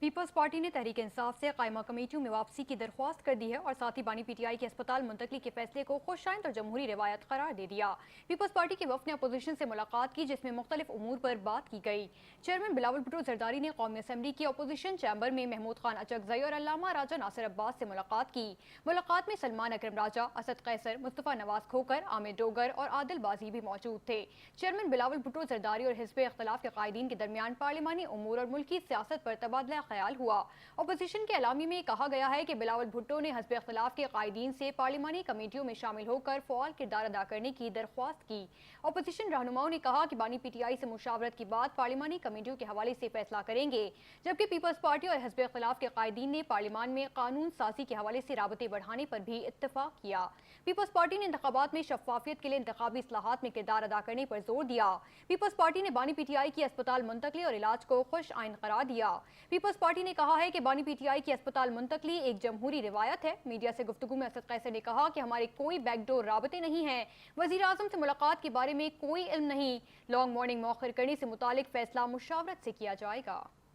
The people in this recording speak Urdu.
پیپلز پارٹی نے تحریک انصاف سے قائمہ کمیٹیوں میں واپسی کی درخواست کر دی ہے اور ساتھ ہی بانی پی ٹی آئی کے اسپتال منتقلی کے فیصلے کو خوش آئند اور جمہوری روایت قرار دے دیا۔ پیپلز پارٹی کے وفد نے اپوزیشن سے ملاقات کی جس میں مختلف امور پر بات کی گئی۔ چیئرمین بلاول بھٹو زرداری نے قومی اسمبلی کی اپوزیشن چیمبر میں محمود خان اچکزئی اور علامہ راجہ ناصر عباس سے ملاقات کی۔ ملاقات میں سلمان اکرم راجہ، اسد قیصر، مصطفیٰ نواز کھوکر، عامر ڈوگر اور عادل بازی بھی موجود تھے۔ چیئرمین بلاول بھٹو زرداری اور حزب اختلاف کے قائدین کے درمیان پارلیمانی امور اور ملکی سیاست پر تبادلہ خیال ہوا۔ اپوزیشن کے اعلامیے میں کہا گیا ہے کہ بلاول بھٹو نے حزب اختلاف کے قائدین سے پارلیمانی کمیٹیوں میں شامل ہو کر فعال کردار ادا کرنے کی درخواست کی۔ اپوزیشن رہنماؤں نے کہا کہ بانی پی ٹی آئی سے مشاورت کے بعد پارلیمانی کمیٹیوں کے حوالے سے فیصلہ کریں گے، جبکہ پیپلز پارٹی اور حزب اختلاف کے قائدین نے پارلیمان میں قانون سازی کے حوالے سے رابطے بڑھانے پر بھی اتفاق کیا۔ پیپلز پارٹی نے انتخابات میں شفافیت کے لیے انتخابی اصلاحات میں کردار ادا کرنے پر زور دیا۔ پیپلز پارٹی نے بانی پی ٹی آئی کی اسپتال منتقلی اور علاج کو خوش آئند قرار دیا۔ پیپلز پارٹی نے کہا ہے کہ بانی پی ٹی آئی کی اسپتال منتقلی ایک جمہوری روایت ہے۔ میڈیا سے گفتگو میں اسد قیصر نے کہا کہ ہمارے کوئی بیک ڈور رابطے نہیں ہیں، وزیر اعظم سے ملاقات کے بارے میں کوئی علم نہیں، لانگ مارننگ مؤخر کرنے سے متعلق فیصلہ مشاورت سے کیا جائے گا۔